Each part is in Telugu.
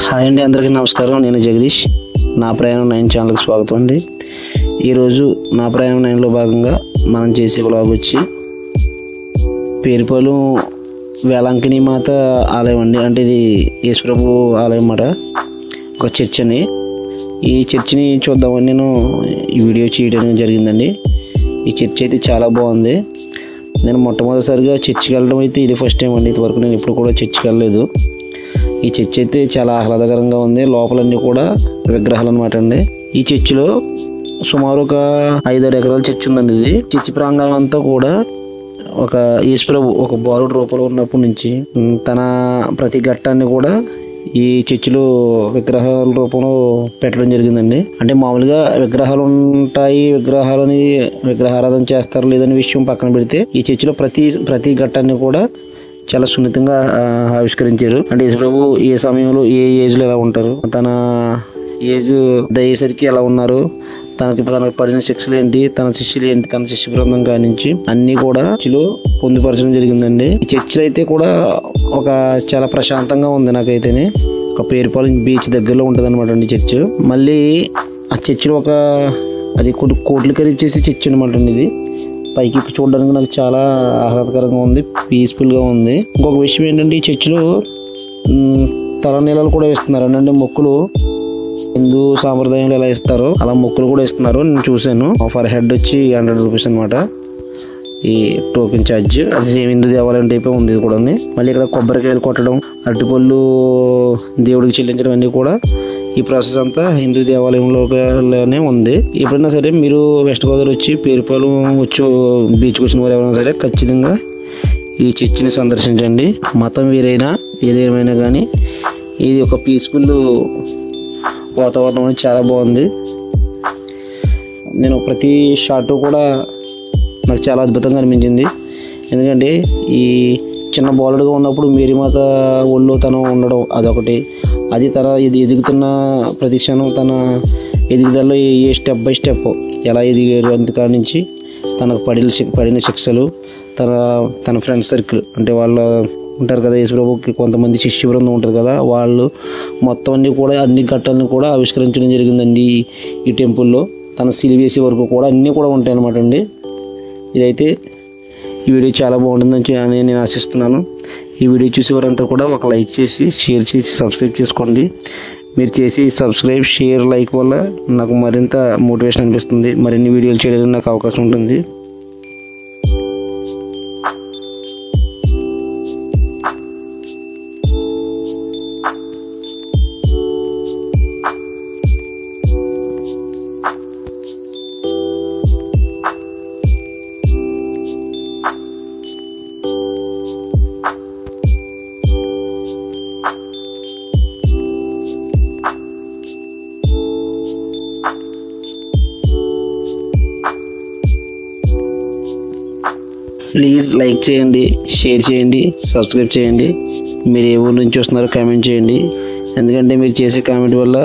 హాయ్ అండి, అందరికీ నమస్కారం. నేను జగదీష్. నా ప్రయాణం 9 ఛానల్కి స్వాగతం అండి. ఈరోజు నా ప్రయాణం 9లో భాగంగా మనం చేసే వ్లాగ్ వచ్చి పేరుపాలెం వేలంకిని మాత ఆలయం అండి. అంటే ఇది యేసుప్రభు ఆలయం అన్నమాట, ఒక చర్చ్ అని. ఈ చర్చిని చూద్దామని నేను ఈ వీడియో చేయడం జరిగిందండి. ఈ చర్చ్ అయితే చాలా బాగుంది. నేను మొట్టమొదటిసారిగా చర్చికి వెళ్ళడం అయితే ఇది ఫస్ట్ టైం అండి. ఇంతవరకు నేను ఇప్పుడు కూడా చర్చికి వెళ్ళలేదు. ఈ చర్చ్ అయితే చాలా ఆహ్లాదకరంగా ఉంది. లోపలన్నీ కూడా విగ్రహాలు అనమాట అండి. ఈ చర్చిలో సుమారు ఒక 5-6 ఎకరాల చర్చ్ ఉందండి. ఇది చర్చి ప్రాంగణం అంతా కూడా ఒక యేసుప్రభు ఒక బాలుడు రూపంలో ఉన్నప్పటి నుంచి తన ప్రతి ఘట్టాన్ని కూడా ఈ చర్చిలో విగ్రహాల రూపంలో పెట్టడం జరిగిందండి. అంటే మామూలుగా విగ్రహాలు ఉంటాయి, విగ్రహారాధన చేస్తారు లేదనే విషయం పక్కన పెడితే ఈ చర్చిలో ప్రతి ఘట్టాన్ని కూడా చాలా సున్నితంగా ఆవిష్కరించారు. అంటే యేసుప్రభు ఏ సమయంలో ఏ ఏజ్లో ఎలా ఉంటారు, తన ఏజ్ అయ్యేసరికి ఎలా ఉన్నారు, తనకు పడిన శిక్షలు ఏంటి, తన శిష్యులు ఏంటి, తన శిష్య బృందం కానించి అన్ని కూడా చర్చిలో పొందుపరచడం జరిగిందండి. ఈ చర్చిలో అయితే కూడా ఒక చాలా ప్రశాంతంగా ఉంది. నాకైతేనే ఒక పేరుపాలెం బీచ్ దగ్గరలో ఉంటుంది అనమాట అండి చర్చ్. మళ్ళీ ఆ చర్చిలో అది కోట్లు ఖరీచేసి చర్చ్ అనమాట అండి. ఇది పైకి చూడడానికి నాకు చాలా ఆహ్లాదకరంగా ఉంది, పీస్ఫుల్గా ఉంది. ఇంకొక విషయం ఏంటంటే ఈ చర్చిలో తలనీలాలు కూడా ఇస్తున్నారు. అంటే మొక్కులు హిందూ సాంప్రదాయంలో ఎలా ఇస్తారో అలా మొక్కులు కూడా ఇస్తున్నారు. నేను చూశాను. ఫర్ హెడ్ వచ్చి 100 రూపీస్ అనమాట ఈ టోకెన్ ఛార్జ్. అది సేమ్ హిందూ దేవాలయం టైపే ఉంది ఇది కూడా. మళ్ళీ ఇక్కడ కొబ్బరికాయలు కొట్టడం, అరటిపళ్ళు దేవుడికి చెల్లించడం అన్నీ కూడా ఈ ప్రాసెస్ అంతా హిందూ దేవాలయంలోనే ఉంది. ఎప్పుడైనా సరే మీరు వెస్ట్ గోదావరి వచ్చి పేరుపాలెం వచ్చి బీచ్కి వచ్చిన వారు ఎవరైనా సరే ఖచ్చితంగా ఈ చర్చిని సందర్శించండి. మతం వేరైనా ఏదేమైనా కానీ ఇది ఒక పీస్ఫుల్ వాతావరణం చాలా బాగుంది. నేను ప్రతి షాట్ కూడా నాకు చాలా అద్భుతంగా అనిపించింది. ఎందుకంటే ఈ చిన్న బాలుడుగా ఉన్నప్పుడు మేరీమాత ఒళ్ళో తను ఉండడం అదొకటి. అది ఇది ఎదుగుతున్న ప్రతి క్షణం తన ఎదుగుదలలో ఏ స్టెప్ బై స్టెప్ ఎలా ఎదిగారు అంతకాడ నుంచి తనకు పడిన శిక్షలు, తన ఫ్రెండ్ సర్కిల్ అంటే వాళ్ళు ఉంటారు కదా, యేసుప్రభుకి కొంతమంది శిష్య బృందం ఉంటుంది కదా, వాళ్ళు మొత్తం అన్ని ఘట్టాలను కూడా ఆవిష్కరించడం జరిగిందండి ఈ టెంపుల్లో. తన సిలివేసి వరకు కూడా అన్నీ కూడా ఉంటాయి అన్నమాట అండి. ఇదైతే ఈ వీడియో చాలా బాగుంటుందని నేను ఆశిస్తున్నాను. ఈ వీడియో చూసేవారంతా కూడా ఒక లైక్ చేసి, షేర్ చేసి, సబ్స్క్రైబ్ చేసుకోండి. మీరు చేసి సబ్స్క్రైబ్, షేర్, లైక్ వల్ల నాకు మరింత మోటివేషన్ అనిపిస్తుంది. మరిన్ని వీడియోలు చేయడానికి నాకు అవకాశం ఉంటుంది. ప్లీజ్ లైక్ చేయండి, షేర్ చేయండి, సబ్స్క్రైబ్ చేయండి. మీరు ఏ ఊరు నుంచి వస్తున్నారో కామెంట్ చేయండి. ఎందుకంటే మీరు చేసే కామెంట్ వల్ల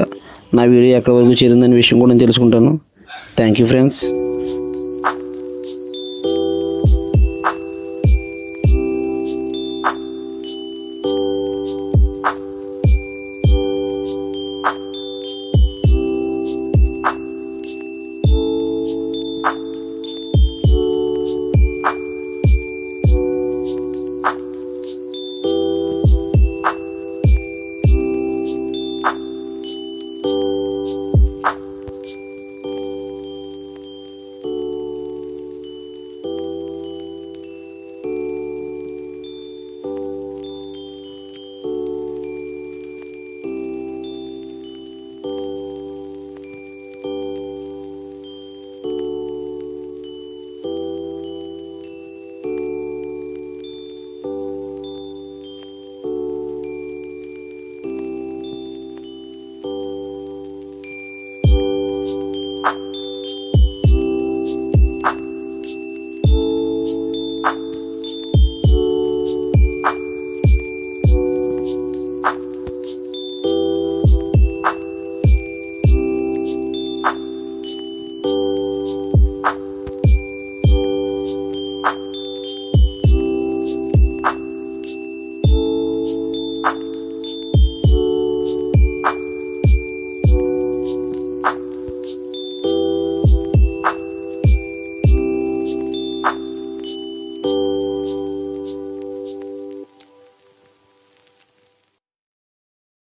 నా వీడియో ఎక్కడి వరకు చేరిందనే విషయం కూడా నేను తెలుసుకుంటాను. Thank you friends.